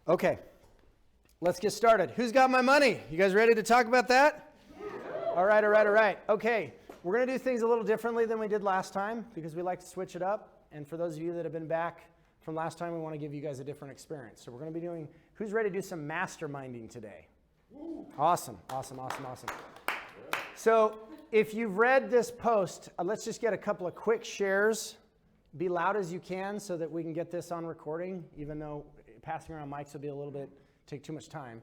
Okay, let's get started. Who's got my money? You guys ready to talk about that? Yeah. All right. Okay, we're going to do things a little differently than we did last time because we like to switch it up. And for those of you that have been back from last time, we want to give you guys a different experience. So we're going to be doing, who's ready to do some masterminding today? Awesome. So if you've read this post, let's just get a couple of quick shares. Be loud as you can so that we can get this on recording, even though passing around mics will be a little bit, take too much time.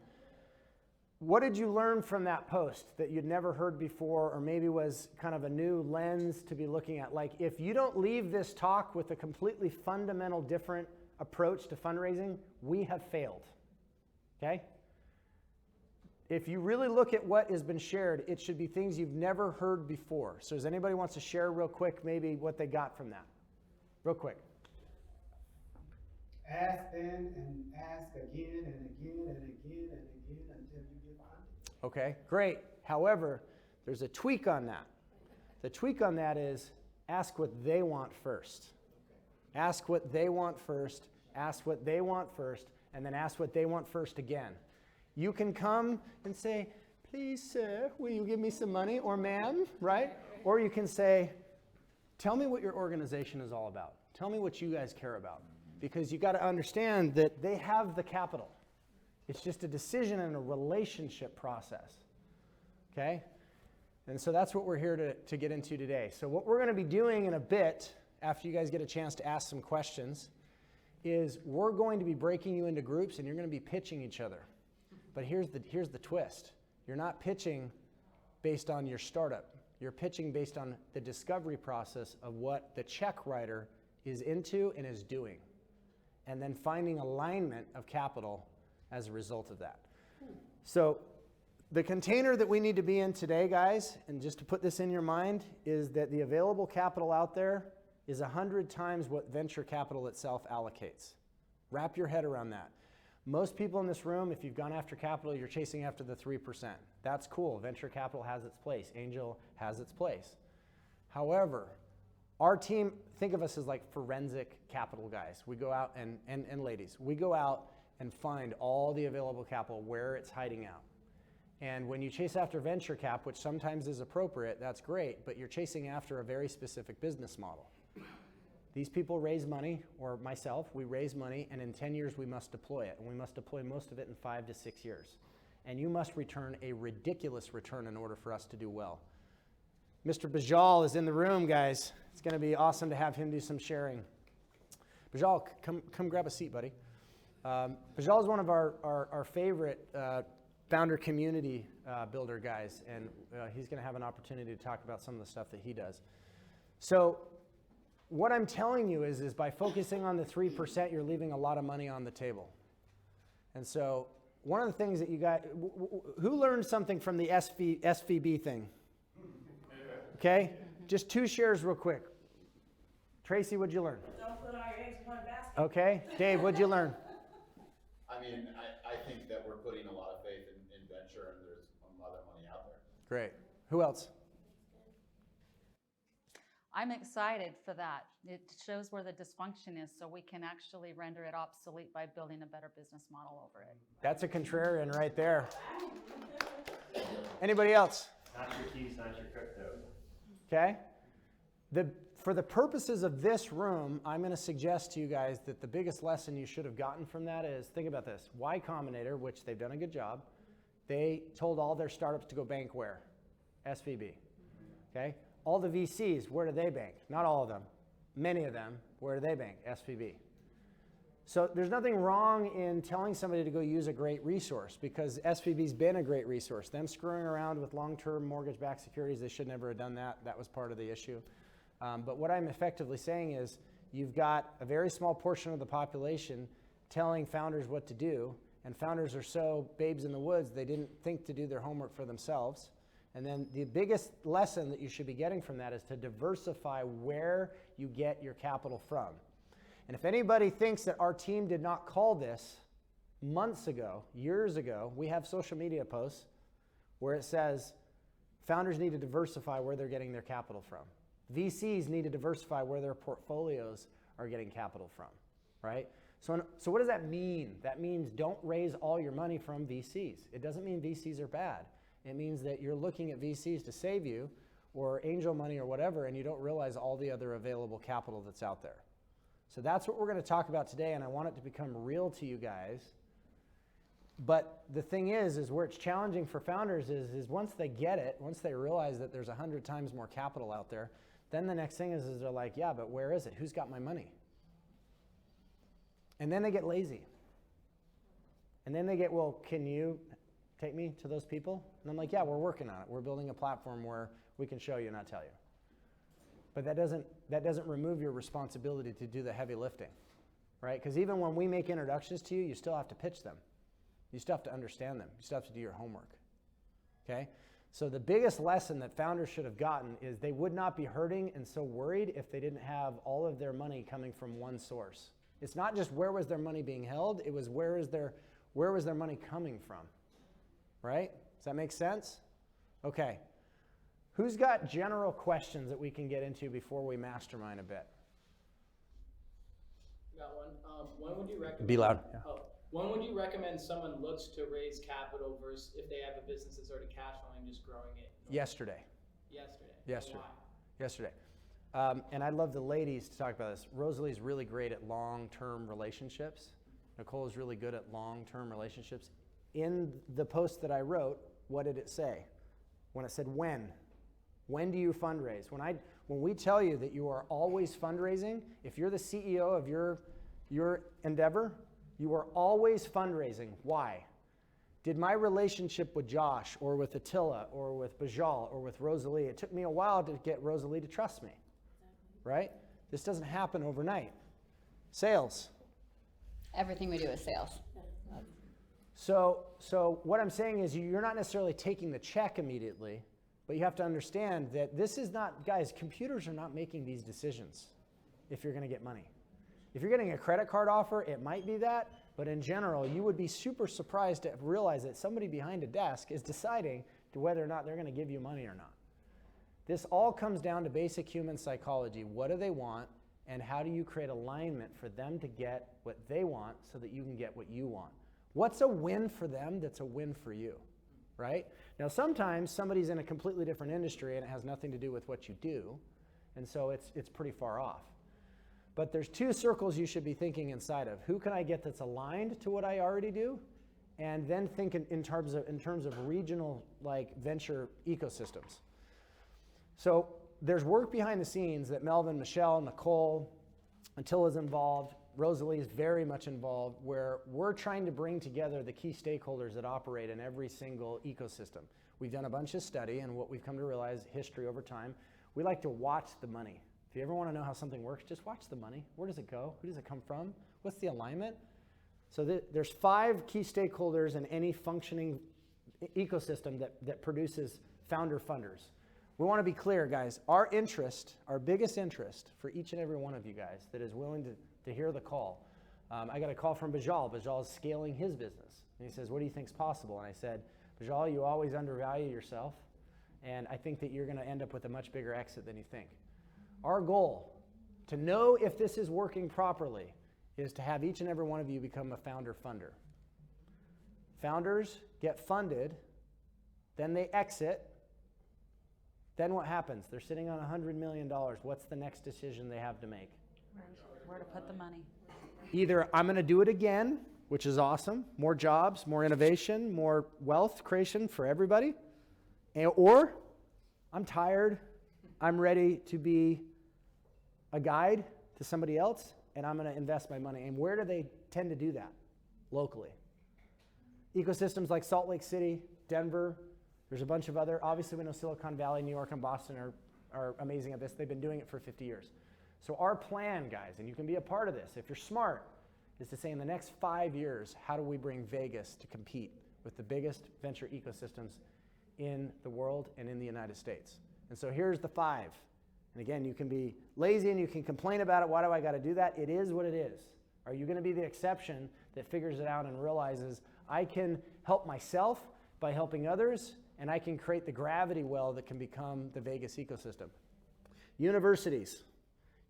What did you learn from that post that you'd never heard before, or maybe was kind of a new lens to be looking at? Like, if you don't leave this talk with a completely fundamental different approach to fundraising, we have failed, okay? If you really look at what has been shared, it should be things you've never heard before. So does anybody wants to share real quick maybe what they got from that? Real quick. Ask then and ask again and again and again and again until you get funded. Okay, great. However, there's a tweak on that. The tweak on that is ask what they want first. Ask what they want first, ask what they want first, and then ask what they want first again. You can come and say, please, sir, will you give me some money? Or ma'am, right? Or you can say, tell me what your organization is all about. Tell me what you guys care about. Because you got to understand that they have the capital. It's just a decision and a relationship process. Okay? And so that's what we're here to get into today. So what we're going to be doing in a bit, after you guys get a chance to ask some questions, is we're going to be breaking you into groups and you're going to be pitching each other. But here's the twist. You're not pitching based on your startup. You're pitching based on the discovery process of what the check writer is into and is doing. And then finding alignment of capital as a result of that. So the container that we need to be in today, guys, and just to put this in your mind, is that the available capital out there is 100 times what venture capital itself allocates. Wrap your head around that. Most people in this room, if you've gone after capital, you're chasing after the 3%. That's cool. Venture capital has its place. Angel has its place. However, our team, think of us as like forensic capital guys. We go out, and ladies, we go out and find all the available capital where it's hiding out. And when you chase after venture cap, which sometimes is appropriate, that's great, but you're chasing after a very specific business model. These people raise money, or myself, we raise money, and in 10 years we must deploy it. And we must deploy most of it in 5 to 6 years. And you must return a ridiculous return in order for us to do well. Mr. Bajal is in the room, guys. It's going to be awesome to have him do some sharing. Bajal, come grab a seat, buddy. Bajal is one of our favorite founder community builder guys, and he's going to have an opportunity to talk about some of the stuff that he does. So what I'm telling you is by focusing on the 3%, you're leaving a lot of money on the table. And so one of the things that you got, who learned something from the SVB thing? Okay, just 2 shares real quick. Tracy, what'd you learn? Don't put all your eggs in one basket. Okay, Dave, what'd you learn? I mean, I think that we're putting a lot of faith in venture, and there's a lot of money out there. Great. Who else? I'm excited for that. It shows where the dysfunction is, so we can actually render it obsolete by building a better business model over it. That's a contrarian right there. Anybody else? Not your keys, not your crypto. Okay. For the purposes of this room, I'm going to suggest to you guys that the biggest lesson you should have gotten from that is, think about this. Y Combinator, which they've done a good job, they told all their startups to go bank where? SVB. Okay. All the VCs, where do they bank? Not all of them. Many of them, where do they bank? SVB. So there's nothing wrong in telling somebody to go use a great resource, because SVB's been a great resource. Them screwing around with long-term mortgage-backed securities, they should never have done that. That was part of the issue. But what I'm effectively saying is you've got a very small portion of the population telling founders what to do, and founders are so babes in the woods, they didn't think to do their homework for themselves. And then the biggest lesson that you should be getting from that is to diversify where you get your capital from. And if anybody thinks that our team did not call this months ago, years ago, we have social media posts where it says founders need to diversify where they're getting their capital from. VCs need to diversify where their portfolios are getting capital from, right? So what does that mean? That means don't raise all your money from VCs. It doesn't mean VCs are bad. It means that you're looking at VCs to save you or angel money or whatever, and you don't realize all the other available capital that's out there. So that's what we're going to talk about today, and I want it to become real to you guys. But the thing is where it's challenging for founders is once they get it, once they realize that there's 100 times more capital out there, then the next thing is they're like, yeah, but where is it? Who's got my money? And then they get lazy. And then they get, well, can you take me to those people? And I'm like, yeah, we're working on it. We're building a platform where we can show you, not tell you. But that doesn't remove your responsibility to do the heavy lifting, right? Because even when we make introductions to you, you still have to pitch them. You still have to understand them. You still have to do your homework, okay? So the biggest lesson that founders should have gotten is they would not be hurting and so worried if they didn't have all of their money coming from one source. It's not just where was their money being held, it was where was their money coming from, right? Does that make sense? Okay. Who's got general questions that we can get into before we mastermind a bit? Got one. When would you recommend? Be loud. Yeah. When would you recommend someone looks to raise capital versus if they have a business that's already cash flowing, just growing it? Yesterday. Yesterday. Why? Yesterday. And I'd love the ladies to talk about this. Rosalie's really great at long-term relationships. Nicole is really good at long-term relationships. In the post that I wrote, what did it say? When it said when. When do you fundraise? When we tell you that you are always fundraising, if you're the CEO of your endeavor, you are always fundraising. Why? Did my relationship with Josh or with Attila or with Bajal or with Rosalie, it took me a while to get Rosalie to trust me, right? This doesn't happen overnight. Sales. Everything we do is sales. So what I'm saying is you're not necessarily taking the check immediately, but you have to understand that this is not, guys, computers are not making these decisions if you're going to get money. If you're getting a credit card offer, it might be that, but in general, you would be super surprised to realize that somebody behind a desk is deciding to whether or not they're going to give you money or not. This all comes down to basic human psychology. What do they want, and how do you create alignment for them to get what they want so that you can get what you want? What's a win for them that's a win for you, right? Now, sometimes somebody's in a completely different industry and it has nothing to do with what you do, and so it's pretty far off. But there's two circles you should be thinking inside of. Who can I get that's aligned to what I already do? And then think in terms of regional, like, venture ecosystems. So there's work behind the scenes that Melvin, Michelle, Nicole, Attila's involved, Rosalie is very much involved, where we're trying to bring together the key stakeholders that operate in every single ecosystem. We've done a bunch of study, and what we've come to realize, history over time, we like to watch the money. If you ever want to know how something works, just watch the money. Where does it go? Who does it come from? What's the alignment? So there's 5 key stakeholders in any functioning ecosystem that produces founder funders. We want to be clear, guys. Our interest, our biggest interest for each and every one of you guys that is willing to hear the call. I got a call from Bajal. Bajal is scaling his business. And he says, what do you think is possible? And I said, Bajal, you always undervalue yourself. And I think that you're going to end up with a much bigger exit than you think. Our goal, to know if this is working properly, is to have each and every one of you become a founder funder. Founders get funded, then they exit. Then what happens? They're sitting on $100 million. What's the next decision they have to make? Where to put the money. Either I'm going to do it again, which is awesome, more jobs, more innovation, more wealth creation for everybody, or I'm tired, I'm ready to be a guide to somebody else, and I'm going to invest my money. And where do they tend to do that? Locally. Ecosystems like Salt Lake City, Denver, there's a bunch of other, obviously we know Silicon Valley, New York, and Boston are amazing at this. They've been doing it for 50 years. So our plan, guys, and you can be a part of this if you're smart, is to say in the next 5 years, how do we bring Vegas to compete with the biggest venture ecosystems in the world and in the United States? And so here's the 5. And again, you can be lazy and you can complain about it. Why do I got to do that? It is what it is. Are you going to be the exception that figures it out and realizes I can help myself by helping others, and I can create the gravity well that can become the Vegas ecosystem? Universities.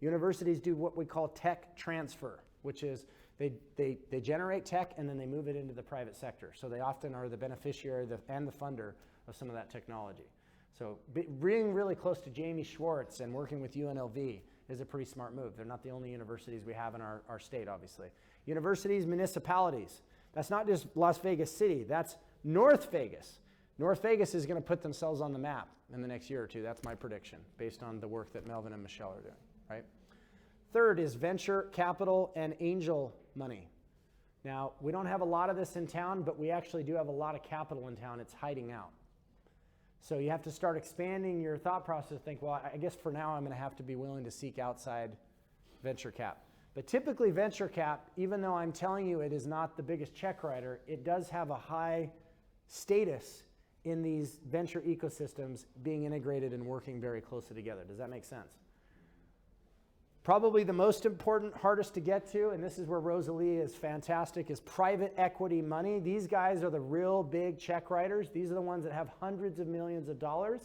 Universities do what we call tech transfer, which is They generate tech and then they move it into the private sector. So they often are the beneficiary and the funder of some of that technology. So being really close to Jamie Schwartz and working with UNLV is a pretty smart move. They're not the only universities we have in our state, obviously. Universities, municipalities. That's not just Las Vegas City. That's North Vegas. North Vegas is going to put themselves on the map in the next year or two. That's my prediction based on the work that Melvin and Michelle are doing, right? Third is venture capital and angel money. Now, we don't have a lot of this in town, but we actually do have a lot of capital in town. It's hiding out. So you have to start expanding your thought process. Think, well, I guess for now I'm going to have to be willing to seek outside venture cap. But typically venture cap, even though I'm telling you it is not the biggest check writer, it does have a high status in these venture ecosystems being integrated and working very closely together. Does that make sense? Probably the most important, hardest to get to, and this is where Rosalie is fantastic, is private equity money. These guys are the real big check writers. These are the ones that have hundreds of millions of dollars.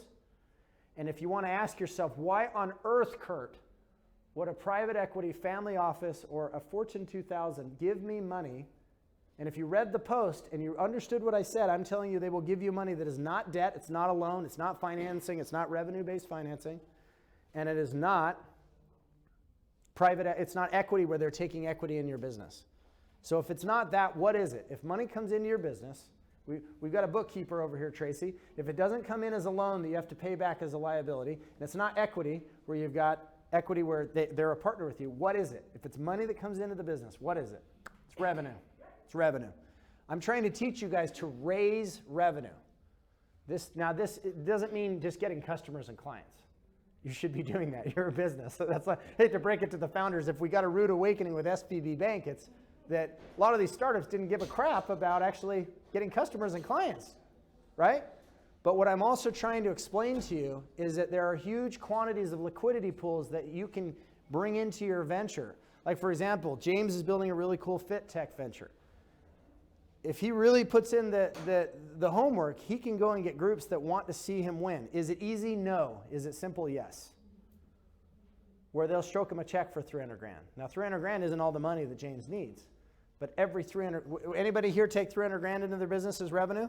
And if you want to ask yourself, why on earth, Kurt, would a private equity family office or a Fortune 2000 give me money? And if you read the post and you understood what I said, I'm telling you they will give you money that is not debt, it's not a loan, it's not financing, it's not revenue-based financing, and it is not it's not equity where they're taking equity in your business. So if it's not that, what is it? If money comes into your business, we've got a bookkeeper over here, Tracy. If it doesn't come in as a loan that you have to pay back as a liability, and it's not equity where you've got equity where they're a partner with you, what is it? If it's money that comes into the business, what is it? It's revenue. It's revenue. I'm trying to teach you guys to raise revenue. This it doesn't mean just getting customers and clients. You should be doing that. You're a business. So that's why I hate to break it to the founders. If we got a rude awakening with SVB Bank, it's that a lot of these startups didn't give a crap about actually getting customers and clients, right? But what I'm also trying to explain to you is that there are huge quantities of liquidity pools that you can bring into your venture. Like, for example, James is building a really cool fintech venture. If he really puts in the homework, he can go and get groups that want to see him win. Is it easy? No. Is it simple? Yes. Where they'll stroke him a check for 300 grand. Now, 300 grand isn't all the money that James needs, but every 300, anybody here take 300 grand into their business as revenue?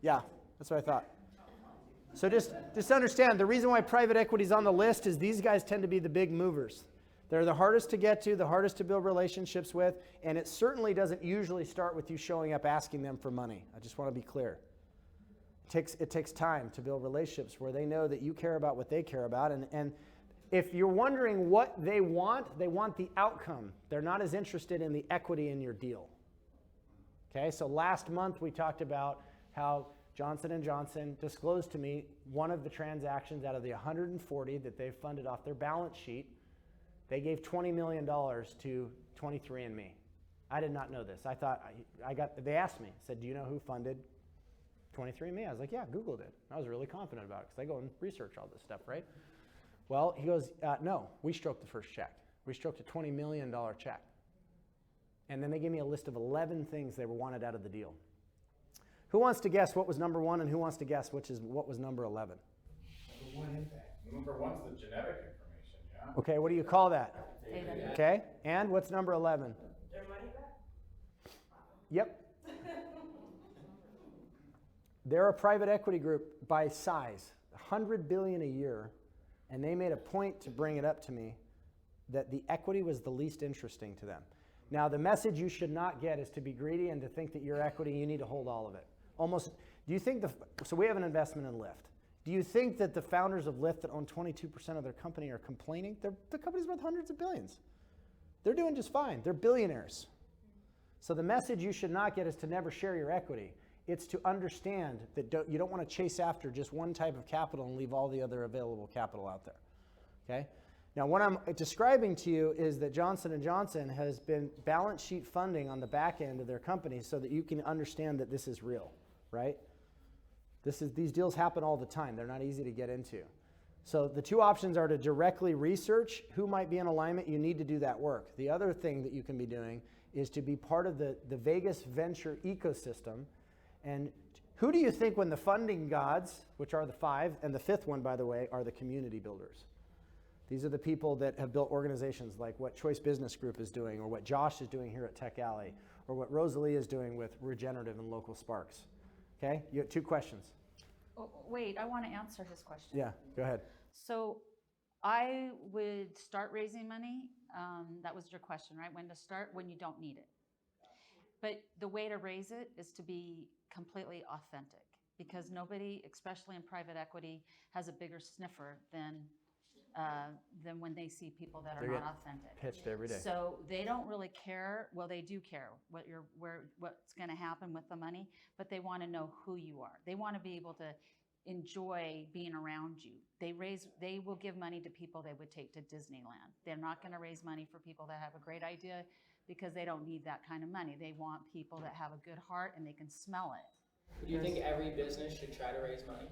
Yeah, that's what I thought. So just understand, the reason why private equity is on the list is these guys tend to be the big movers. They're the hardest to get to, the hardest to build relationships with, and it certainly doesn't usually start with you showing up asking them for money. I just want to be clear. It takes time to build relationships where they know that you care about what they care about, and if you're wondering what they want the outcome. They're not as interested in the equity in your deal. Okay, so last month we talked about how Johnson & Johnson disclosed to me one of the transactions out of the 140 that they've funded off their balance sheet. They gave $20 million to 23andMe. I did not know this. I thought, they asked me, said, do you know who funded 23andMe? I was like, yeah, Google did. I was really confident about it because I go and research all this stuff, right? Well, he goes, no, we stroked the first check. We stroked a $20 million check. And then they gave me a list of 11 things they wanted out of the deal. Who wants to guess what was number one, and who wants to guess what was number 11? Number one impact. Number one's the genetic information, yeah? Okay, what do you call that? Data. Okay, and what's number 11? Their money back? Yep. They're a private equity group by size, $100 billion a year, and they made a point to bring it up to me that the equity was the least interesting to them. Now, the message you should not get is to be greedy and to think that your equity, you need to hold all of it. Do you think so we have an investment in Lyft. Do you think that the founders of Lyft that own 22% of their company are complaining? The company's worth hundreds of billions. They're doing just fine. They're billionaires. So the message you should not get is to never share your equity. It's to understand that you don't want to chase after just one type of capital and leave all the other available capital out there. Okay? Now, what I'm describing to you is that Johnson & Johnson has been balance sheet funding on the back end of their company so that you can understand that this is real, right? These deals happen all the time. They're not easy to get into. So the two options are to directly research who might be in alignment. You need to do that work. The other thing that you can be doing is to be part of the Vegas venture ecosystem. And who do you think, when the funding gods, which are the five, and the fifth one, by the way, are the community builders? These are the people that have built organizations like what Choice Business Group is doing, or what Josh is doing here at Tech Alley, or what Rosalie is doing with Regenerative and Local Sparks. Okay, you have 2 questions. Oh, wait, I want to answer his question. Yeah, go ahead. So I would start raising money. That was your question, right? When to start, when you don't need it. But the way to raise it is to be completely authentic, because nobody, especially in private equity, has a bigger sniffer than when they see people that are They're not getting authentic. Pitched every day. So they don't really care. Well, they do care what's going to happen with the money, but they want to know who you are. They want to be able to enjoy being around you. They will give money to people they would take to Disneyland. They're not going to raise money for people that have a great idea, because they don't need that kind of money. They want people that have a good heart and they can smell it. Do you think every business should try to raise money?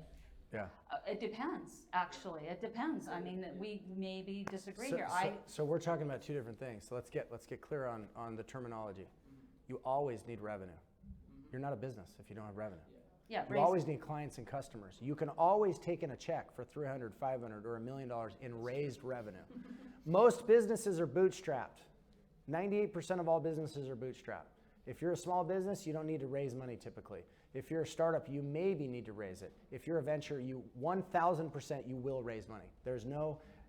Yeah. It depends, actually. It depends. I mean, we maybe disagree here. So we're talking about 2 different things. So let's get clear on the terminology. You always need revenue. You're not a business if you don't have revenue. Yeah, You always need clients and customers. You can always take in a check for $300, $500, or $1 million in raised revenue. Most businesses are bootstrapped. 98% of all businesses are bootstrapped. If you're a small business, you don't need to raise money typically. If you're a startup, you maybe need to raise it. If you're a venture, 1,000% you will raise money.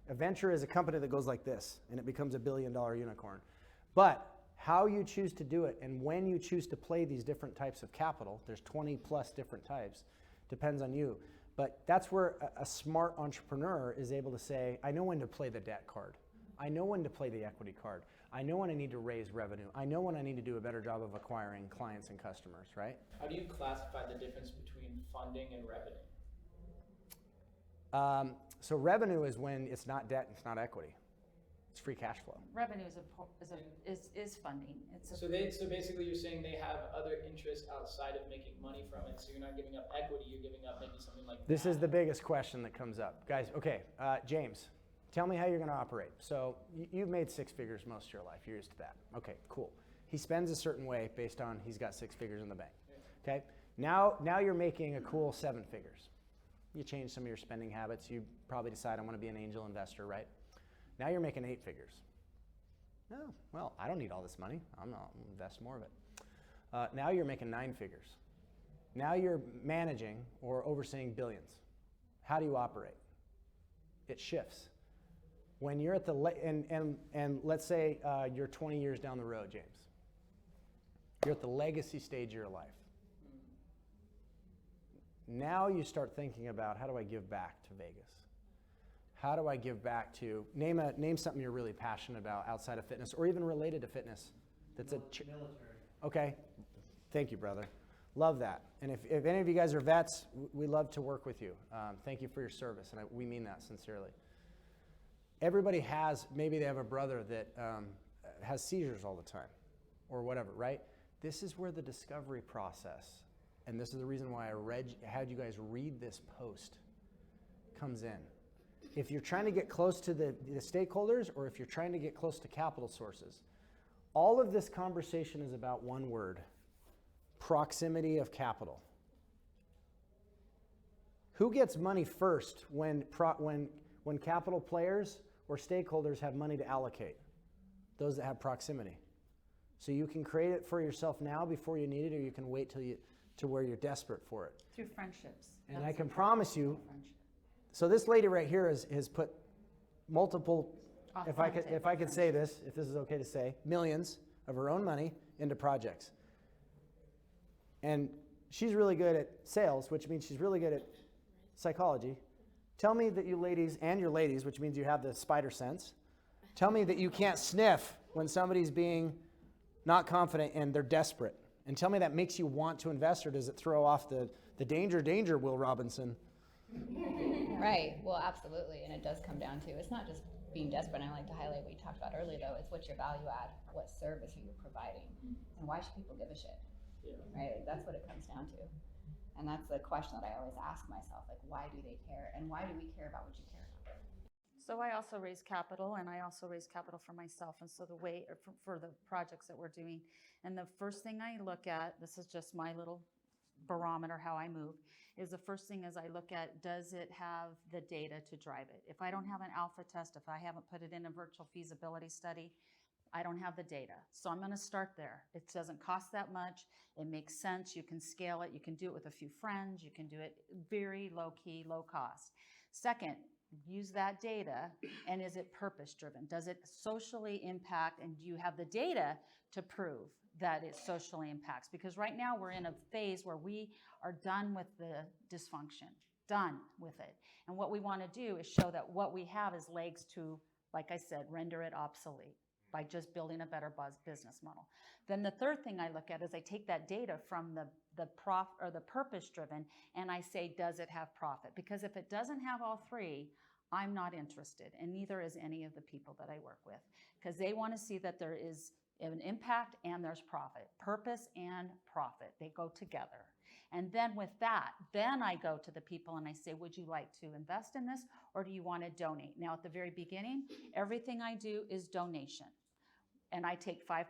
A venture is a company that goes like this and it becomes $1 billion unicorn. But how you choose to do it and when you choose to play these different types of capital, there's 20 plus different types, depends on you. But that's where a smart entrepreneur is able to say, I know when to play the debt card. I know when to play the equity card. I know when I need to raise revenue. I know when I need to do a better job of acquiring clients and customers, right? How do you classify the difference between funding and revenue? So revenue is when it's not debt, it's not equity. It's free cash flow. revenue is funding. So basically you're saying they have other interests outside of making money from it, so you're not giving up equity, you're giving up maybe something like This that. is the biggest question that comes up. Guys, okay, James, tell me how you're gonna operate. So you've made 6 figures most of your life, you're used to that. Okay, cool. He spends a certain way based on he's got 6 figures in the bank, okay? Now you're making a cool 7 figures. You change some of your spending habits, you probably decide I wanna be an angel investor, right? Now you're making 8 figures. Oh, well, I don't need all this money. I'm gonna invest more of it. Now you're making 9 figures. Now you're managing or overseeing billions. How do you operate? It shifts. When you're at the, and let's say you're 20 years down the road, James. You're at the legacy stage of your life. Now you start thinking about, how do I give back to Vegas? How do I give back to, name something you're really passionate about outside of fitness or even related to fitness. That's Military. Okay, thank you, brother. Love that. And if any of you guys are vets, we love to work with you. Thank you for your service, and we mean that sincerely. Everybody has, maybe they have a brother that has seizures all the time or whatever, right? This is where the discovery process, and this is the reason why I had you guys read this post, comes in. If you're trying to get close to the stakeholders or if you're trying to get close to capital sources, all of this conversation is about one word: proximity of capital. Who gets money first when capital players or stakeholders have money to allocate? Those that have proximity. So you can create it for yourself now before you need it, or you can wait to where you're desperate for it. Through friendships. And I can promise you, so this lady right here has put multiple, if I could say this, if this is okay to say, millions of her own money into projects. And she's really good at sales, which means she's really good at psychology. Tell me that you ladies, and your ladies, which means you have the spider sense, tell me that you can't sniff when somebody's being not confident and they're desperate. And tell me that makes you want to invest, or does it throw off the danger, Will Robinson? Right. Well, absolutely. And it does come down to, it's not just being desperate. And I like to highlight what you talked about earlier, though. It's what's your value add? What service are you providing? And why should people give a shit? Yeah. Right? Like, that's what it comes down to. And that's the question that I always ask myself. Like, why do they care? And why do we care about what you care about? So I also raise capital, and I also raise capital for myself. And so the way, for the projects that we're doing, and the first thing I look at, this is just my little barometer, how I move, is the first thing is I look at, does it have the data to drive it? If I don't have an alpha test, if I haven't put it in a virtual feasibility study, I don't have the data. So I'm going to start there. It doesn't cost that much. It makes sense. You can scale it. You can do it with a few friends. You can do it very low key, low cost. Second, use that data, and is it purpose driven? Does it socially impact, and do you have the data to prove that it socially impacts? Because right now we're in a phase where we are done with the dysfunction, done with it. And what we want to do is show that what we have is legs to, like I said, render it obsolete by just building a better business model. Then the third thing I look at is I take that data from the purpose driven, and I say, does it have profit? Because if it doesn't have all three, I'm not interested, and neither is any of the people that I work with, because they want to see that there is an impact and there's profit. Purpose and profit, they go together. And then with that, then I go to the people and I say, would you like to invest in this, or do you want to donate? Now at the very beginning, everything I do is donation. And I take 5%,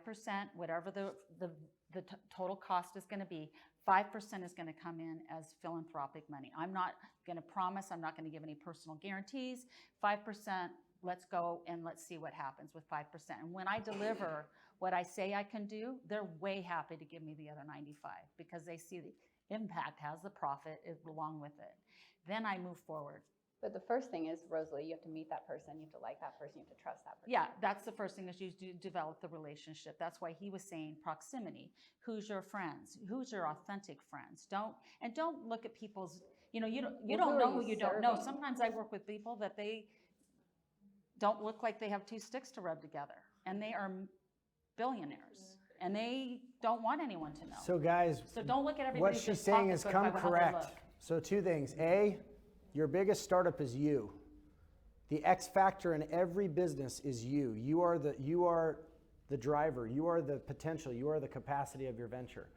whatever the total cost is going to be, 5% is going to come in as philanthropic money. I'm not going to promise, I'm not going to give any personal guarantees. 5%, let's go and let's see what happens with 5%. And when I deliver what I say I can do, they're way happy to give me the other 95 because they see the impact has the profit along with it. Then I move forward. But the first thing is, Rosalie, you have to meet that person, you have to like that person, you have to trust that person. Yeah, that's the first thing is you do develop the relationship. That's why he was saying proximity. Who's your friends? Who's your authentic friends? Don't look at people's, you don't know who you don't know. Sometimes I work with people that they don't look like they have two sticks to rub together, and they are billionaires, and they don't want anyone to know. So guys, So don't look at everybody. what she's saying is come correct. So two things. A, your biggest startup is you. The X factor in every business is you. You are the driver. You are the potential. You are the capacity of your venture.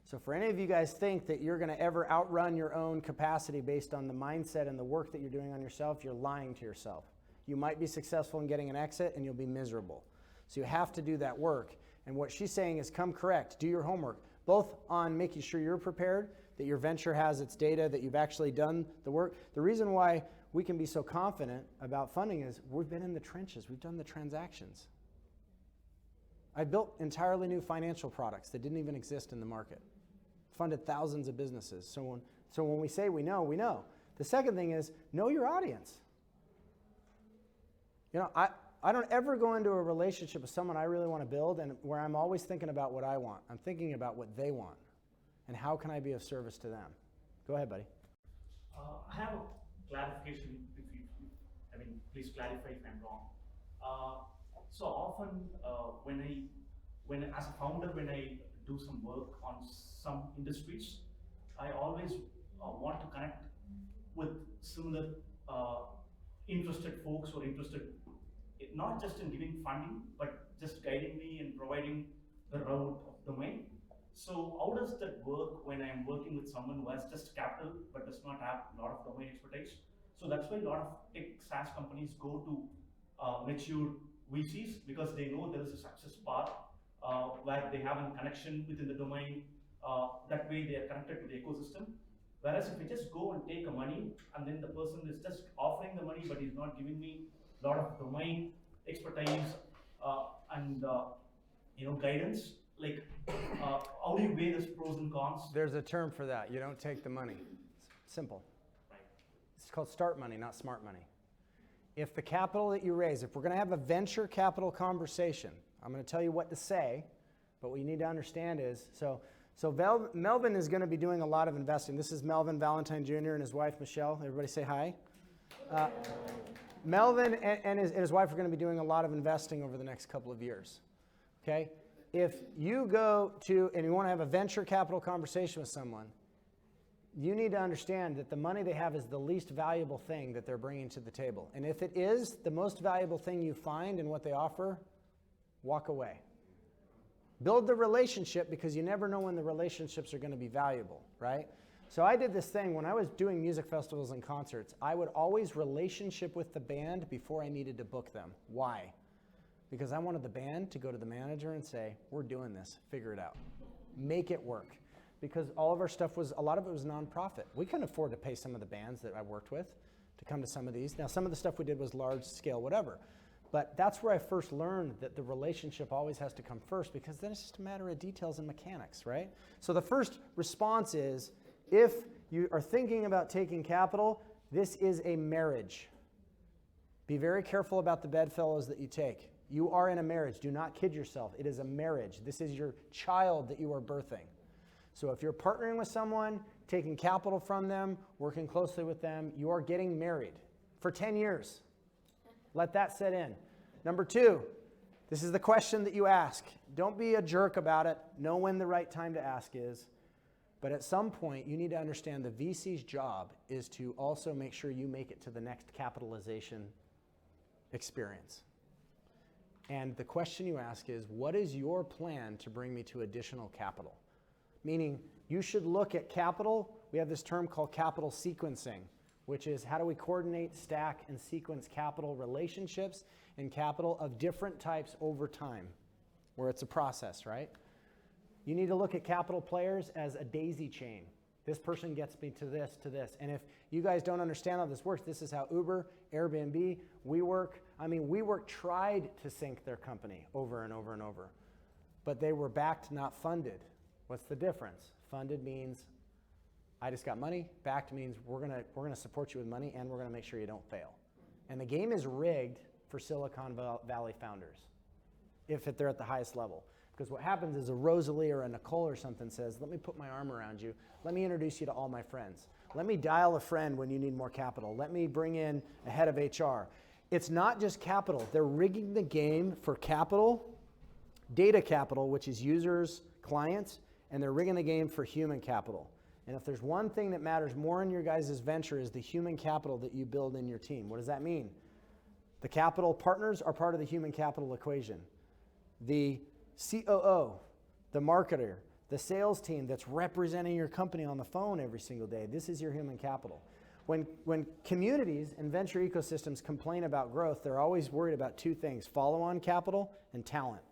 So for any of you guys think that you're going to ever outrun your own capacity based on the mindset and the work that you're doing on yourself, you're lying to yourself. You might be successful in getting an exit and you'll be miserable. So you have to do that work. And what she's saying is come correct. Do your homework, both on making sure you're prepared, that your venture has its data, that you've actually done the work. The reason why we can be so confident about funding is we've been in the trenches. We've done the transactions. I built entirely new financial products that didn't even exist in the market. Funded thousands of businesses. So when we say we know, we know. The second thing is know your audience. I don't ever go into a relationship with someone I really want to build and where I'm always thinking about what I want. I'm thinking about what they want and how can I be of service to them. Go ahead, buddy. I have a clarification. Please clarify if I'm wrong. So often, when as a founder, when I do some work on some industries, I always want to connect with similar interested folks who are interested, not just in giving funding, but just guiding me and providing the route of domain. So how does that work when I'm working with someone who has just capital but does not have a lot of domain expertise? So that's why a lot of tech SaaS companies go to mature VCs because they know there is a success path where they have a connection within the domain. That way they are connected to the ecosystem. Whereas if I just go and take a money and then the person is just offering the money but he's not giving me a lot of domain expertise and guidance, like how do you weigh this pros and cons? There's a term for that. You don't take the money. It's simple. Right. It's called start money, not smart money. If the capital that you raise, if we're going to have a venture capital conversation, I'm going to tell you what to say, but what you need to understand is, so Melvin is going to be doing a lot of investing. This is Melvin Valentine Jr. and his wife, Michelle. Everybody say hi. Melvin and his wife are going to be doing a lot of investing over the next couple of years. Okay? If you go to, and you want to have a venture capital conversation with someone, you need to understand that the money they have is the least valuable thing that they're bringing to the table. And if it is the most valuable thing you find in what they offer, walk away. Build the relationship because you never know when the relationships are going to be valuable, right? So I did this thing when I was doing music festivals and concerts. I would always relationship with the band before I needed to book them. Why? Because I wanted the band to go to the manager and say, we're doing this, figure it out. Make it work. because all of our stuff was, a lot of it was nonprofit. We couldn't afford to pay some of the bands that I worked with to come to some of these. Now, some of the stuff we did was large scale, whatever. But that's where I first learned that the relationship always has to come first, because then it's just a matter of details and mechanics, right? So the first response is, if you are thinking about taking capital, this is a marriage. Be very careful about the bedfellows that you take. You are in a marriage. Do not kid yourself. It is a marriage. This is your child that you are birthing. So if you're partnering with someone, taking capital from them, working closely with them, you are getting married for 10 years. Let that set in. Number 2, this is the question that you ask. Don't be a jerk about it. Know when the right time to ask is. But at some point, you need to understand the VC's job is to also make sure you make it to the next capitalization experience. And the question you ask is, what is your plan to bring me to additional capital? Meaning, you should look at capital. We have this term called capital sequencing, which is how do we coordinate, stack, and sequence capital relationships and capital of different types over time, where it's a process, right? You need to look at capital players as a daisy chain. This person gets me to this, to this. And if you guys don't understand how this works, this is how Uber, Airbnb, WeWork tried to sink their company over and over and over. But they were backed, not funded. What's the difference? Funded means I just got money. Backed means we're gonna support you with money, and we're gonna make sure you don't fail. And the game is rigged for Silicon Valley founders, if they're at the highest level. Because what happens is a Rosalie or a Nicole or something says, let me put my arm around you. Let me introduce you to all my friends. Let me dial a friend when you need more capital. Let me bring in a head of HR. It's not just capital. They're rigging the game for capital, data capital, which is users, clients, and they're rigging the game for human capital. And if there's one thing that matters more in your guys' venture is the human capital that you build in your team. What does that mean? The capital partners are part of the human capital equation. The COO, the marketer, the sales team that's representing your company on the phone every single day, this is your human capital. When communities and venture ecosystems complain about growth, they're always worried about 2 things, follow-on capital and talent.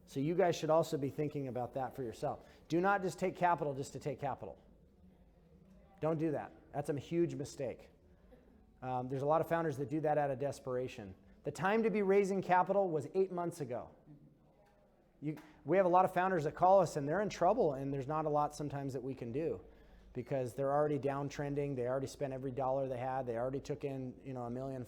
So you guys should also be thinking about that for yourself. Do not just take capital just to take capital. Don't do that. That's a huge mistake. There's a lot of founders that do that out of desperation. The time to be raising capital was 8 months ago. We have a lot of founders that call us and they're in trouble, and there's not a lot sometimes that we can do because they're already downtrending. They already spent every dollar they had. They already took in $1.5 million,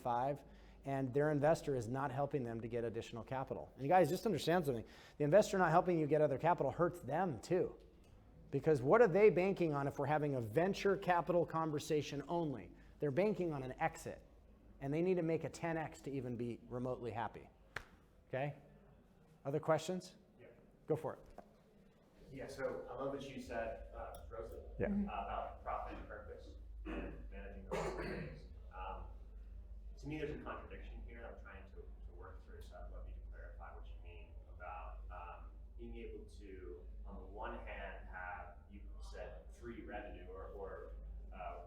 and their investor is not helping them to get additional capital. And you guys just understand something. The investor not helping you get other capital hurts them too, because what are they banking on if we're having a venture capital conversation only? They're banking on an exit, and they need to make a 10x to even be remotely happy. Okay? Other questions? Yeah. Go for it. Yeah, so I love what you said, Rosalie, about profit and purpose, managing those things. To me, there's a contradiction here I'm trying to work through, so I'd love you to clarify what you mean about being able to, on the one hand, have, you said, free revenue or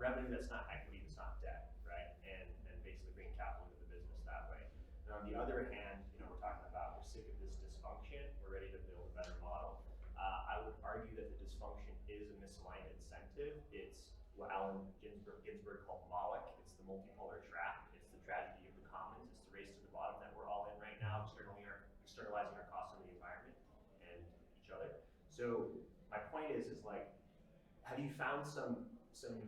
revenue that's not equity, that's not debt, right? And basically bring capital into the business that way. And on the other hand, we're talking about we're sick of this dysfunction, we're ready to build a better model. I would argue that the dysfunction is a misaligned incentive. It's what Allen Ginsberg called Moloch. It's the multipolar trap. It's the tragedy of the commons. It's the race to the bottom that we're all in right now, externalizing our costs on the environment and each other. So my point is like, have you found some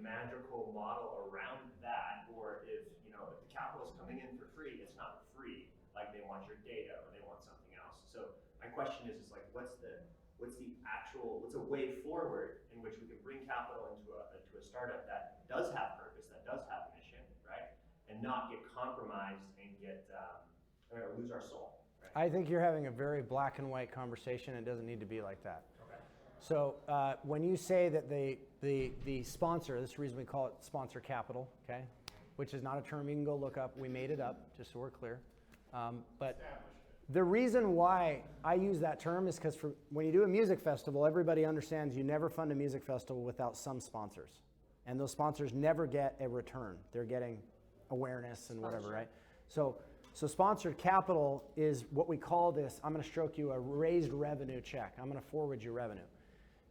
magical model around that? Or if the capital's coming in for free, it's not free. Like they want your data or they want something else. So my question is like, what's a way forward in which we can bring capital into a startup that does have purpose, that does have mission, right? And not get compromised and lose our soul. Right? I think you're having a very black and white conversation. It doesn't need to be like that. Okay. So when you say that the sponsor, this is the reason we call it sponsor capital, okay, which is not a term you can go look up. We made it up, just so we're clear. But the reason why I use that term is because when you do a music festival, everybody understands you never fund a music festival without some sponsors. And those sponsors never get a return. They're getting awareness and whatever, right? So sponsored capital is what we call this, I'm going to stroke you a raised revenue check. I'm going to forward your revenue.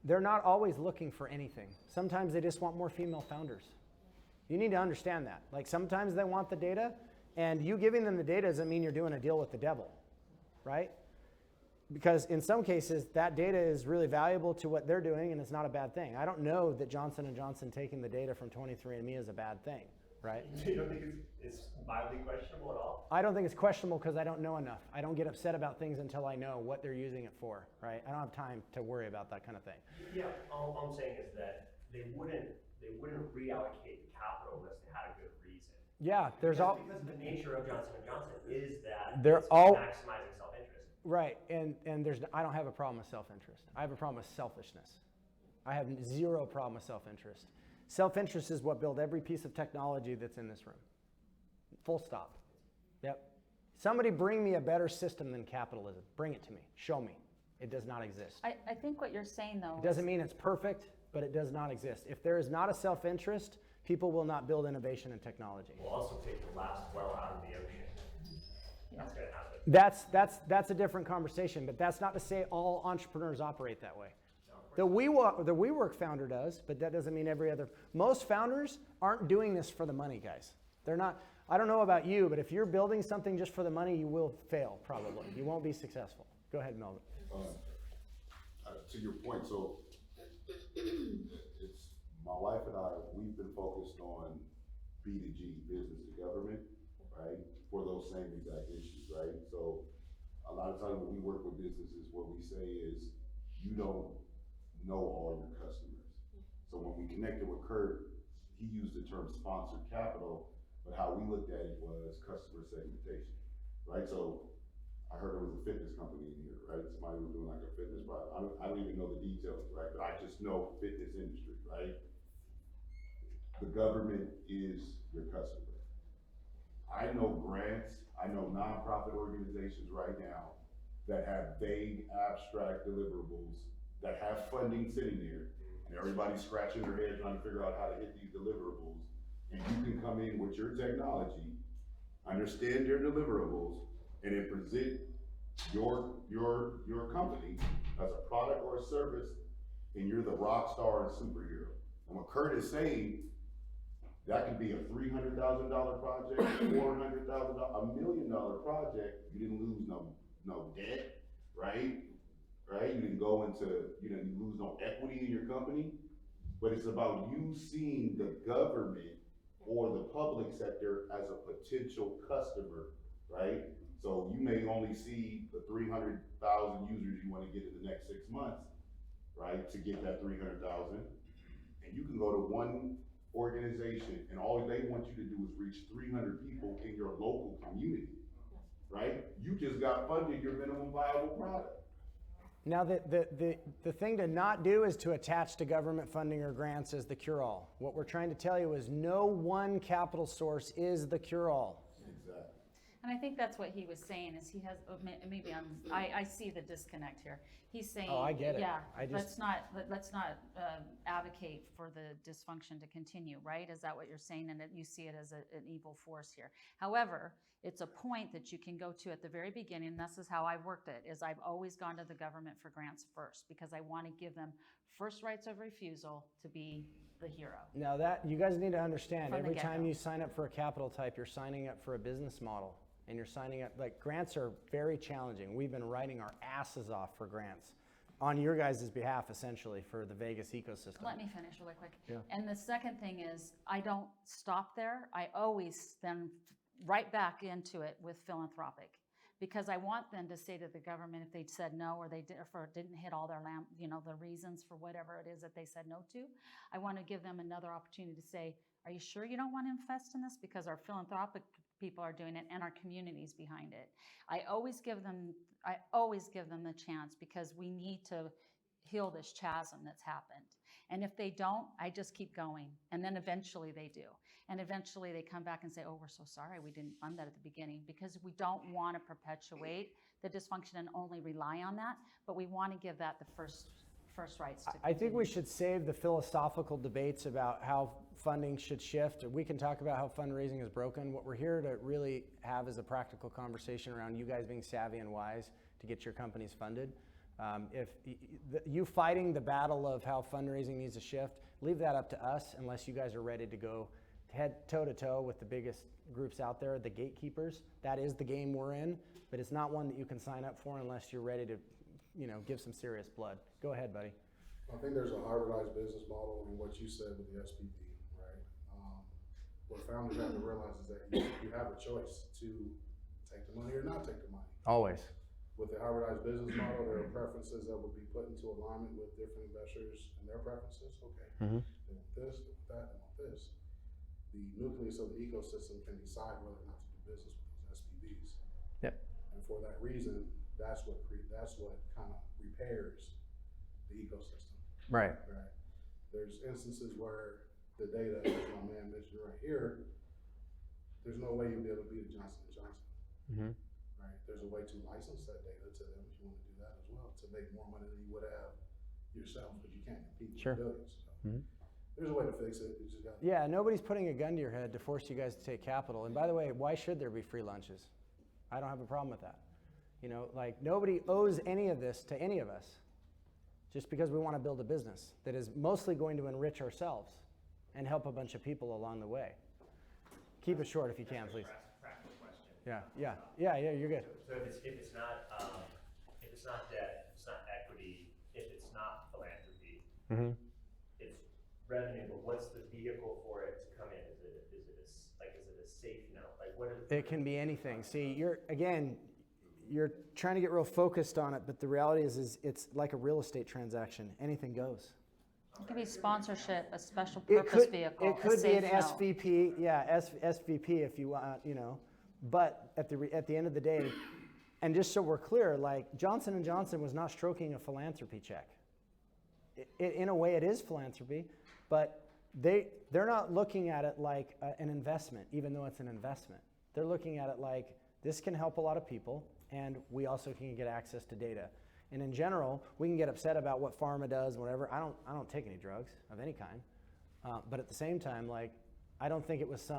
they're not always looking for anything. Sometimes they just want more female founders. You need to understand that. Like sometimes they want the data, and you giving them the data doesn't mean you're doing a deal with the devil, right? Because in some cases, that data is really valuable to what they're doing, and it's not a bad thing. I don't know that Johnson & Johnson taking the data from 23andMe is a bad thing, right? You don't think it's mildly questionable at all? I don't think it's questionable because I don't know enough. I don't get upset about things until I know what they're using it for, right? I don't have time to worry about that kind of thing. Yeah, all I'm saying is that they wouldn't reallocate the capital unless they had a good reason. Yeah, there's all Because the nature of Johnson & Johnson is that They're it's all- maximizing self-interest. right, and I don't have a problem with self-interest. I have a problem with selfishness. I have zero problem with self-interest. Self-interest is what built every piece of technology that's in this room. Full stop. Yep. Somebody bring me a better system than capitalism. Bring it to me. Show me. It does not exist. I think what you're saying though. It doesn't mean it's perfect, but it does not exist. If there is not a self-interest, people will not build innovation and technology. We'll also take the last well out of the ocean. That's going to happen. That's a different conversation, but that's not to say all entrepreneurs operate that way. The WeWork founder does, but that doesn't mean every other. Most founders aren't doing this for the money, guys. They're not. I don't know about you, but if you're building something just for the money, you will fail probably. You won't be successful. Go ahead, Melvin. To your point, so it's my wife and I, we've been focused on B2G, business to government, right? For those same exact issues, right? So a lot of times when we work with businesses, what we say is, you don't know all your customers. So when we connected with Kurt, he used the term sponsored capital, but how we looked at it was customer segmentation, right? So I heard there was a fitness company in here, right? Somebody was doing like a fitness product. I don't even know the details, right? But I just know fitness industry, right? The government is your customer. I know grants, I know nonprofit organizations right now that have vague, abstract deliverables that have funding sitting there, and everybody's scratching their head trying to figure out how to hit these deliverables. And you can come in with your technology, understand their deliverables, and then present your company as a product or a service, and you're the rock star and superhero. And what Kurt is saying, that could be a $300,000 project, $400,000, $1 million project. You didn't lose no debt, right? Right? You didn't go into, you didn't lose no equity in your company. But it's about you seeing the government or the public sector as a potential customer, right? So you may only see the 300,000 users you want to get in the next 6 months, right? To get that 300,000. And you can go to one organization and all they want you to do is reach 300 people in your local community, right? You just got funded your minimum viable product. Now, the thing to not do is to attach to government funding or grants as the cure-all. What we're trying to tell you is no one capital source is the cure-all. Exactly. And I think that's what he was saying is he has, maybe I see the disconnect here. He's saying, Oh, I get it. yeah, I just- let's not advocate for the dysfunction to continue, right? Is that what you're saying? And that you see it as an evil force here. However, it's a point that you can go to at the very beginning. And this is how I've worked it, is I've always gone to the government for grants first because I want to give them first rights of refusal to be the hero. Now that, you guys need to understand, From the every time get-go. you sign up for a capital type, you're signing up for a business model. And you're signing up, like grants are very challenging. We've been writing our asses off for grants on your guys' behalf, essentially, for the Vegas ecosystem. Let me finish really quick. Yeah. And the second thing is, I don't stop there. I always then right back into it with philanthropic, because I want them to say to the government if they said no or they didn't hit all their the reasons for whatever it is that they said no to. I want to give them another opportunity to say, are you sure you don't want to invest in this? Because our philanthropic people are doing it and our communities behind it. I always give them the chance because we need to heal this chasm that's happened. And if they don't, I just keep going. And then eventually they do. And eventually they come back and say, oh, we're so sorry we didn't fund that at the beginning, because we don't want to perpetuate the dysfunction and only rely on that, but we want to give that the first rights to I think continue. we should save the philosophical debates about how funding should shift. We can talk about how fundraising is broken. What we're here to really have is a practical conversation around you guys being savvy and wise to get your companies funded. If you fighting the battle of how fundraising needs to shift, leave that up to us unless you guys are ready to go head toe to toe with the biggest groups out there, the gatekeepers. That is the game we're in, but it's not one that you can sign up for unless you're ready to, give some serious blood. Go ahead, buddy. I think there's a hybridized business model in what you said with the SPP, right? What founders have to realize is that you have a choice to take the money or not take the money. Always. With the hybridized business model, there are preferences that would be put into alignment with different investors and their preferences. Okay, they want this, they want that, they want this. The nucleus of the ecosystem can decide whether or not to do business with those SPVs. Yep. And for that reason, that's what kind of repairs the ecosystem. Right. Right. There's instances where the data, as my man mentioned right here, there's no way you'll be able to beat a Johnson & Johnson. Right. There's a way to license that data to them if you want to do that as well, to make more money than you would have yourself, because you can't compete with billions. So there's a way to fix it. You just got Nobody's putting a gun to your head to force you guys to take capital. And by the way, why should there be free lunches? I don't have a problem with that. Nobody owes any of this to any of us just because we want to build a business that is mostly going to enrich ourselves and help a bunch of people along the way. Keep it short if you can, please. Practical question. Yeah, you're good. So if it's not debt, if it's not equity, if it's not philanthropy, it's revenue. But what's the vehicle for it to come in? Is it a safe note? Like what is it? Can be anything. See, you're trying to get real focused on it, but the reality is it's like a real estate transaction. Anything goes. It could be sponsorship, a special purpose vehicle. It could be an SVP, SVP if you want, But at the end of the day, and just so we're clear, Johnson & Johnson was not stroking a philanthropy check. In a way, it is philanthropy, but they're not looking at it like an investment, even though it's an investment. They're looking at it like this can help a lot of people, and we also can get access to data. And in general, we can get upset about what pharma does, whatever. I don't take any drugs of any kind. But at the same time, I don't think it was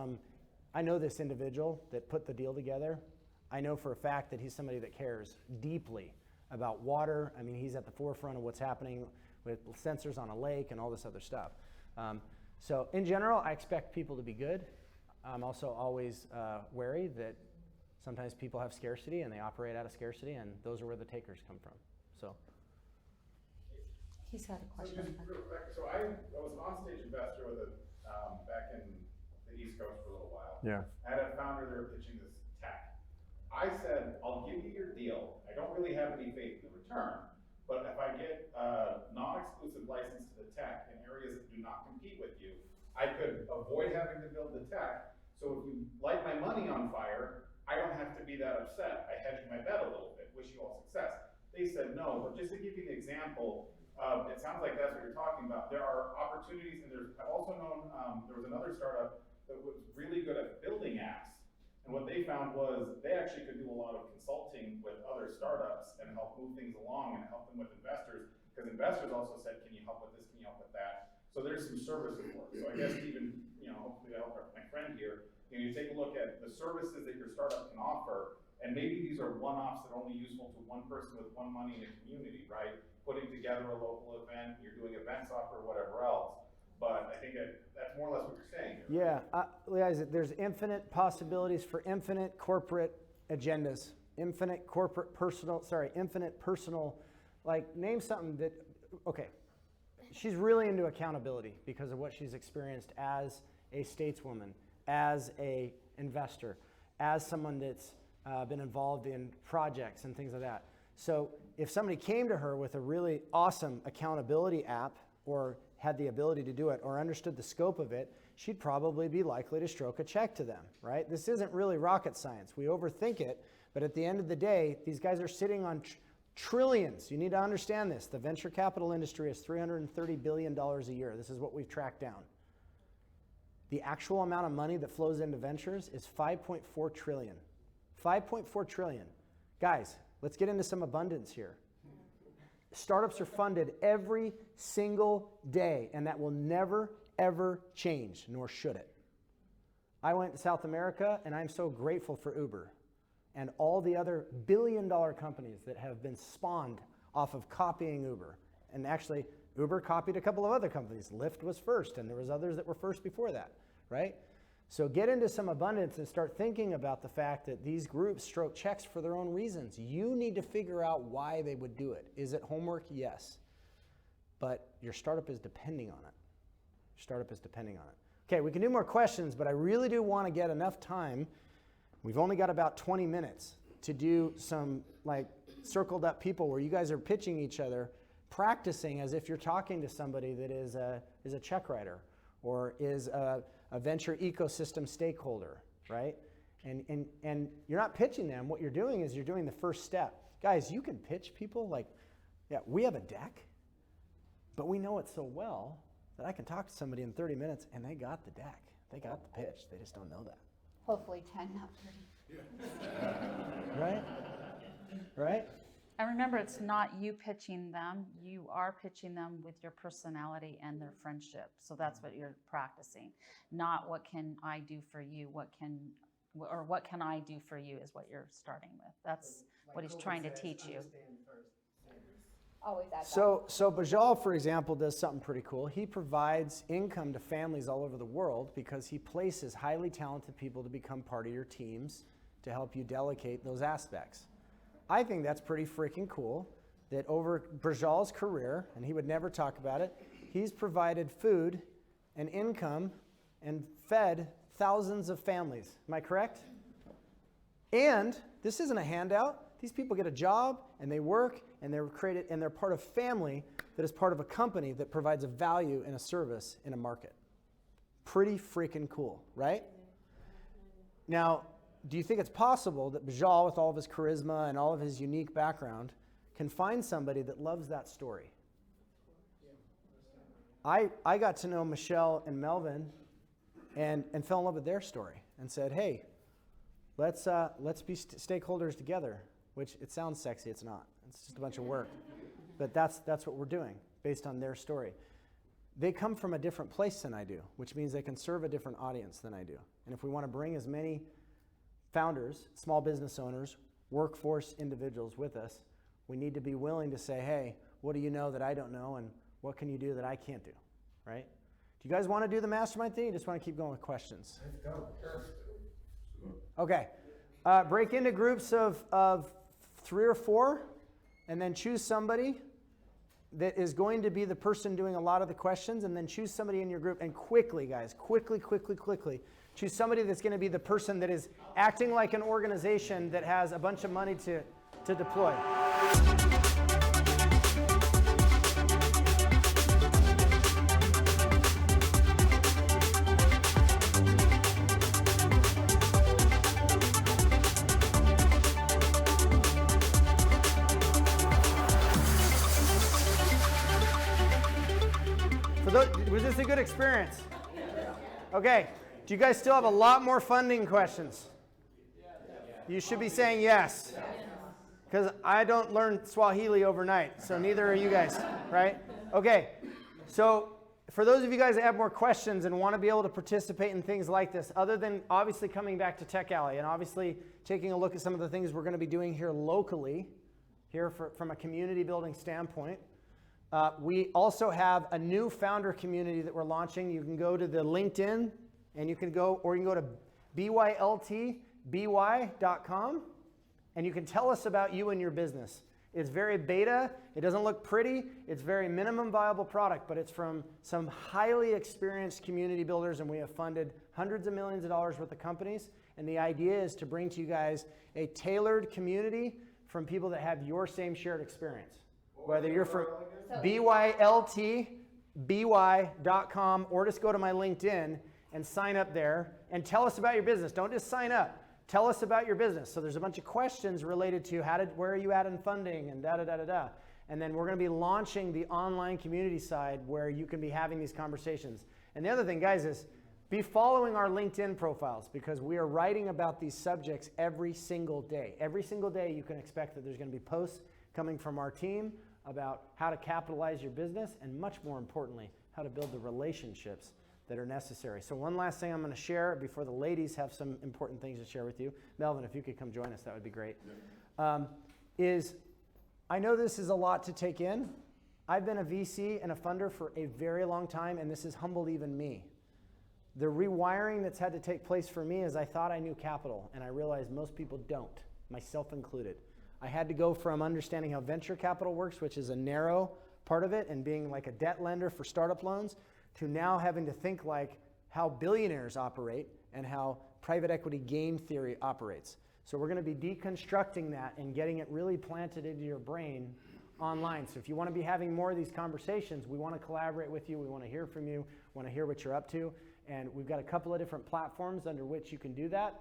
I know this individual that put the deal together. I know for a fact that he's somebody that cares deeply about water. I mean, he's at the forefront of what's happening with sensors on a lake and all this other stuff. So in general, I expect people to be good. I'm also always wary that sometimes people have scarcity and they operate out of scarcity, and those are where the takers come from. So. He's got a question. So just real quick, so I was an on-stage investor with back in the East Coast for a little while. Yeah. I had a founder there pitching this tech. I said, I'll give you your deal. I don't really have any faith in the return, but if I get a non-exclusive license to the tech in areas that do not compete with you, I could avoid having to build the tech. So if you light my money on fire, I don't have to be that upset. I hedge my bet a little bit. Wish you all success. They said no, but just to give you the example, it sounds like that's what you're talking about. There are opportunities, and I've also known there was another startup that was really good at building apps. And what they found was they actually could do a lot of consulting with other startups and help move things along and help them with investors, because investors also said, can you help with this, can you help with that? So there's some services work. So I guess even, hopefully I help my friend here, you take a look at the services that your startup can offer, and maybe these are one-offs that are only useful to one person with one money in a community, right? Putting together a local event, you're doing event software, whatever else. But I think that's more or less what you're saying here. Yeah, guys, there's infinite possibilities for infinite corporate agendas, infinite personal, name something that, okay, she's really into accountability because of what she's experienced as a stateswoman, as a investor, as someone that's been involved in projects and things like that. So if somebody came to her with a really awesome accountability app, or had the ability to do it, or understood the scope of it, she'd probably be likely to stroke a check to them, right? This isn't really rocket science. We overthink it, but at the end of the day, these guys are sitting on trillions. You need to understand this. The venture capital industry is $330 billion a year. This is what we've tracked down. The actual amount of money that flows into ventures is 5.4 trillion. 5.4 trillion. Guys, let's get into some abundance here. Startups are funded every single day, and that will never, ever change, nor should it. I went to South America, and I'm so grateful for Uber and all the other billion-dollar companies that have been spawned off of copying Uber. And actually, Uber copied a couple of other companies. Lyft was first, and there was others that were first before that, right? So get into some abundance and start thinking about the fact that these groups stroke checks for their own reasons. You need to figure out why they would do it. Is it homework? Yes. But your startup is depending on it. Your startup is depending on it. Okay, we can do more questions, but I really do want to get enough time. We've only got about 20 minutes to do some like circled up people where you guys are pitching each other, practicing as if you're talking to somebody that is a check writer or is a venture ecosystem stakeholder, right? And you're not pitching them. What you're doing is you're doing the first step. Guys, you can pitch people like, yeah, we have a deck, but we know it so well that I can talk to somebody in 30 minutes and they got the deck. They got the pitch. They just don't know that. Hopefully 10, not 30. Right? Right? And remember, it's not you pitching them. You are pitching them with your personality and their friendship. So that's what you're practicing. Not what can I do for you? What can I do for you is what you're starting with. That's what he's trying to teach you. Always add So Bajal, for example, does something pretty cool. He provides income to families all over the world because he places highly talented people to become part of your teams to help you delegate those aspects. I think that's pretty freaking cool that over Bajal's career, and he would never talk about it, he's provided food and income and fed thousands of families. Am I correct? And this isn't a handout. These people get a job and they work and they're created and they're part of family that is part of a company that provides a value and a service in a market. Pretty freaking cool, right? Now, do you think it's possible that Bajal, with all of his charisma and all of his unique background, can find somebody that loves that story? I got to know Michelle and Melvin and fell in love with their story and said, hey, let's be stakeholders together, which it sounds sexy, it's not. It's just a bunch of work. But that's what we're doing based on their story. They come from a different place than I do, which means they can serve a different audience than I do. And if we want to bring as many founders, small business owners, workforce individuals with us, we need to be willing to say, hey, what do you know that I don't know, and what can you do that I can't do, right? Do you guys want to do the mastermind thing? You just want to keep going with questions? Let's go. Okay. Break into groups of 3 or 4, and then choose somebody that is going to be the person doing a lot of the questions, and then choose somebody in your group, and quickly, guys, quickly, choose somebody that's going to be the person that is acting like an organization that has a bunch of money to deploy. Was this a good experience? Okay. Do you guys still have a lot more funding questions? You should be saying yes. Because I don't learn Swahili overnight, so neither are you guys, right? Okay. So for those of you guys that have more questions and want to be able to participate in things like this, other than obviously coming back to Tech Alley and obviously taking a look at some of the things we're going to be doing here locally, here from a community building standpoint, we also have a new founder community that we're launching. You can go to the LinkedIn, and you can go to byltby.com, and you can tell us about you and your business. It's very beta. It doesn't look pretty. It's very minimum viable product, but it's from some highly experienced community builders, and we have funded hundreds of millions of dollars worth of companies. And the idea is to bring to you guys a tailored community from people that have your same shared experience. Whether you're from byltby.com or just go to my LinkedIn and sign up there and tell us about your business. Don't just sign up. Tell us about your business. So there's a bunch of questions related to where are you at in funding and da-da-da-da-da. And then we're going to be launching the online community side where you can be having these conversations. And the other thing, guys, is be following our LinkedIn profiles because we are writing about these subjects every single day. Every single day you can expect that there's going to be posts coming from our team about how to capitalize your business and much more importantly, how to build the relationships that are necessary. So one last thing I'm going to share before the ladies have some important things to share with you. Melvin, if you could come join us, that would be great. I know this is a lot to take in. I've been a VC and a funder for a very long time, and this has humbled even me. The rewiring that's had to take place for me is I thought I knew capital, and I realized most people don't, myself included. I had to go from understanding how venture capital works, which is a narrow part of it, and being like a debt lender for startup loans, to now having to think like how billionaires operate and how private equity game theory operates. So we're going to be deconstructing that and getting it really planted into your brain online. So if you want to be having more of these conversations, we want to collaborate with you. We want to hear from you. We want to hear what you're up to. And we've got a couple of different platforms under which you can do that.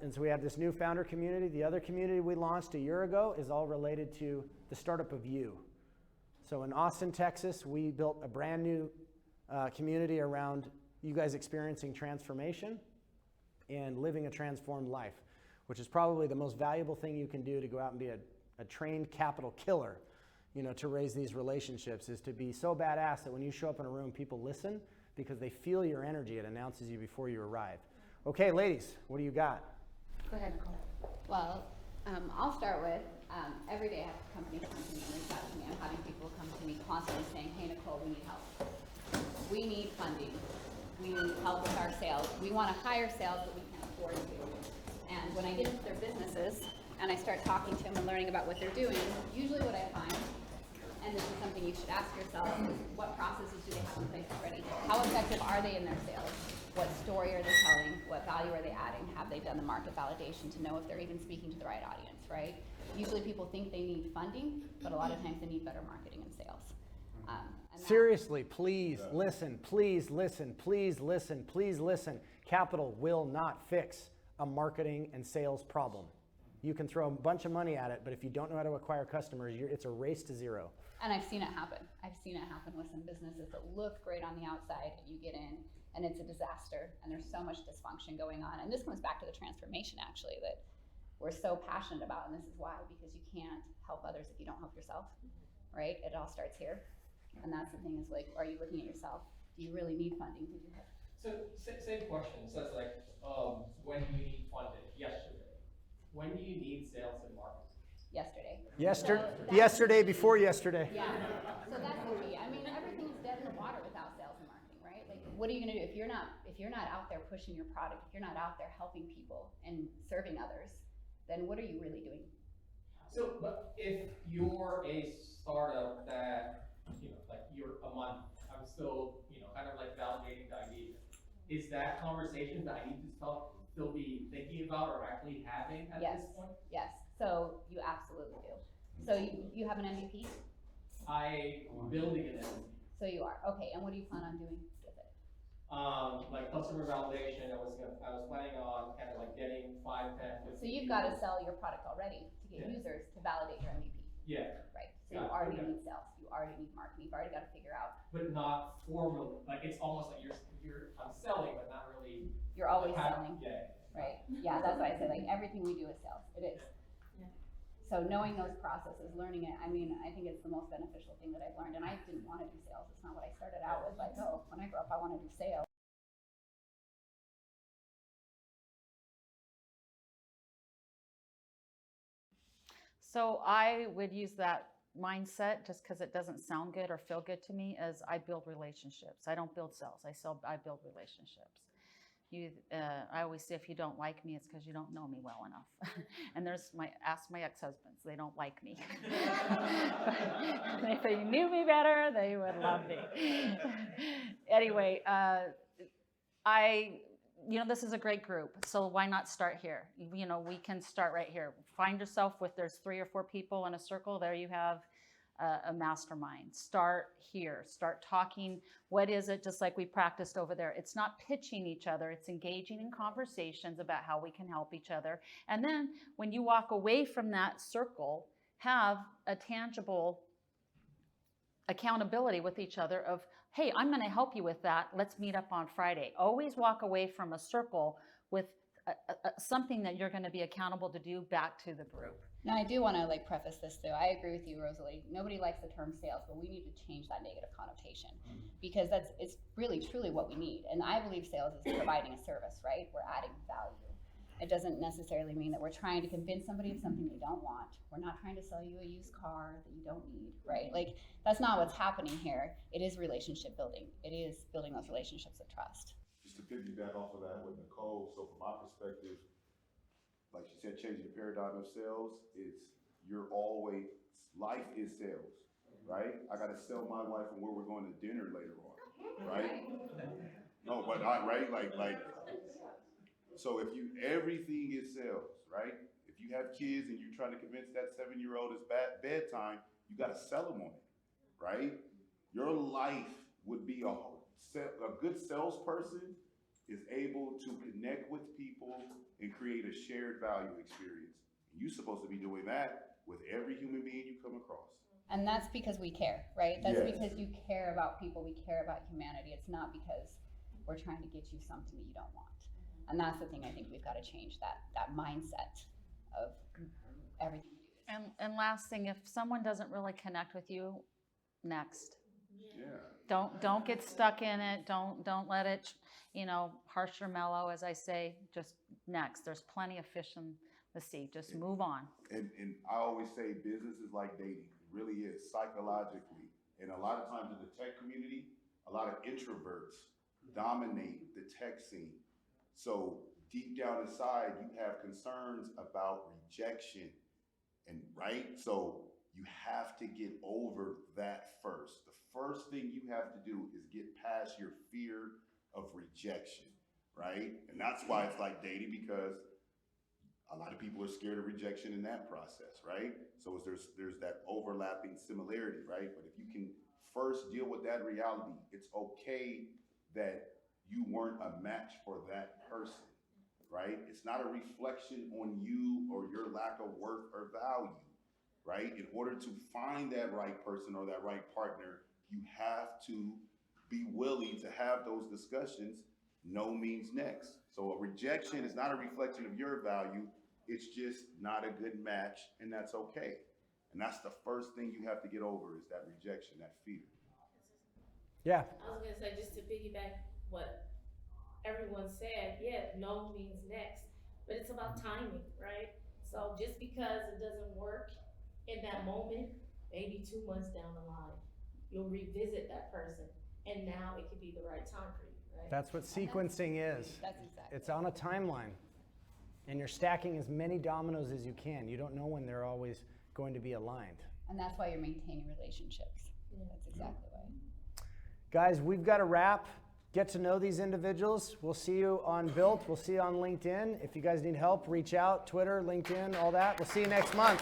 And so we have this new founder community. The other community we launched a year ago is all related to the startup of you. So in Austin, Texas, we built a brand new community around you guys experiencing transformation and living a transformed life, which is probably the most valuable thing you can do to go out and be a trained capital killer, you know, to raise these relationships, is to be so badass that when you show up in a room, people listen because they feel your energy. It announces you before you arrive. Okay, ladies, what do you got? Go ahead, Nicole. Well, I'll start with, every day I have companies come to me and reach out to me. I'm having people come to me constantly saying, hey, Nicole, we need help. We need funding. We need help with our sales. We want to hire sales, but we can't afford to. And when I get into their businesses and I start talking to them and learning about what they're doing, usually what I find, and this is something you should ask yourself, is what processes do they have in place already? How effective are they in their sales? What story are they telling? What value are they adding? Have they done the market validation to know if they're even speaking to the right audience, right? Usually people think they need funding, but a lot of times they need better marketing and sales. Seriously, please listen, please listen, please listen, please listen. Capital will not fix a marketing and sales problem. You can throw a bunch of money at it, but if you don't know how to acquire customers, it's a race to zero. And I've seen it happen. I've seen it happen with some businesses that look great on the outside, and you get in, and it's a disaster, and there's so much dysfunction going on. And this comes back to the transformation, actually, that we're so passionate about, and this is why, because you can't help others if you don't help yourself, right? It all starts here. And that's the thing, is like, are you looking at yourself? Do you really need funding? So, same question. So it's like, when do you need funding? Yesterday. When do you need sales and marketing? Yesterday. Yesterday before yesterday. Yeah. So that's the key. I mean, everything's dead in the water without sales and marketing, right? Like, what are you going to do if you're not out there pushing your product, if you're not out there helping people and serving others, then what are you really doing? So, but if you're a startup that, you know, like you're a month, I'm still, you know, kind of like validating the idea. Is that conversation that I need to still be thinking about or actually having at this point? Yes. So you absolutely do. So you have an MVP? I'm building an MVP. So you are. Okay. And what do you plan on doing with it? Like customer validation, I was planning on kind of like getting 5, 10, 15. So you've got to sell your product already to get users to validate your MVP. Yeah. Right. So you already need sales. You already need marketing. You've already got to figure out. But not formally. Like it's almost like I'm selling, but not really. You're always selling. Yeah. Right. Yeah. That's why I say like everything we do is sales. It is. Yeah. So knowing those processes, learning it. I mean, I think it's the most beneficial thing that I've learned. And I didn't want to do sales. It's not what I started out with. Like, oh, when I grow up, I want to do sales. So I would use that mindset, just because it doesn't sound good or feel good to me, as I build relationships. I don't build sales. I build relationships. I always say, if you don't like me, it's because you don't know me well enough. And ask my ex-husbands, they don't like me. If they knew me better, they would love me. Anyway, this is a great group, so why not start here? You know, we can start right here. Find yourself there's 3 or 4 people in a circle, there you have a mastermind. Start here, start talking. What is it, just like we practiced over there? It's not pitching each other, it's engaging in conversations about how we can help each other. And then when you walk away from that circle, have a tangible accountability with each other of, hey, I'm going to help you with that. Let's meet up on Friday. Always walk away from a circle with something that you're going to be accountable to do back to the group. Now, I do want to preface this though. I agree with you, Rosalie. Nobody likes the term sales, but we need to change that negative connotation, because it's really truly what we need. And I believe sales is providing a service, right? We're adding value. It doesn't necessarily mean that we're trying to convince somebody of something they don't want. We're not trying to sell you a used car that you don't need, right? Like, that's not what's happening here. It is relationship building. It is building those relationships of trust. Just to piggyback off of that with Nicole, so from my perspective, like she said, changing the paradigm of sales, life is sales, right? I gotta sell my wife and where we're going to dinner later on, right? No, but right? Like, so if everything is sales, right? If you have kids and you're trying to convince that 7-year-old it's bedtime, you gotta sell them on it, right? Your life would be a good salesperson is able to connect with people and create a shared value experience. You're supposed to be doing that with every human being you come across. And that's because we care, right? That's Yes. because you care about people, we care about humanity. It's not because we're trying to get you something that you don't want. And that's the thing I think we've got to change, that mindset of everything we do. And last thing, if someone doesn't really connect with you, next. Yeah. Don't get stuck in it. Don't let it, harsh or mellow, as I say. Just next. There's plenty of fish in the sea. Just move on. And I always say business is like dating. It really is, psychologically. And a lot of times in the tech community, a lot of introverts dominate the tech scene. So deep down inside, you have concerns about rejection, and right? So you have to get over that first. The first thing you have to do is get past your fear of rejection, right? And that's why it's like dating, because a lot of people are scared of rejection in that process, right? So there's that overlapping similarity, right? But if you can first deal with that reality, it's okay that you weren't a match for that person, right? It's not a reflection on you or your lack of worth or value, right? In order to find that right person or that right partner, you have to be willing to have those discussions. No means next. So a rejection is not a reflection of your value. It's just not a good match, and that's okay. And that's the first thing you have to get over, is that rejection, that fear. Yeah. I was gonna say, just to piggyback what everyone said, yeah, no means next, but it's about timing, right? So just because it doesn't work in that moment, maybe 2 months down the line, you'll revisit that person, and now it could be the right time for you, right? That's what sequencing is. That's exactly. It's on a timeline. And you're stacking as many dominoes as you can. You don't know when they're always going to be aligned. And that's why you're maintaining relationships. That's exactly why. Guys, we've got to wrap. Get to know these individuals. We'll see you on Built. We'll see you on LinkedIn. If you guys need help, reach out. Twitter, LinkedIn, all that. We'll see you next month.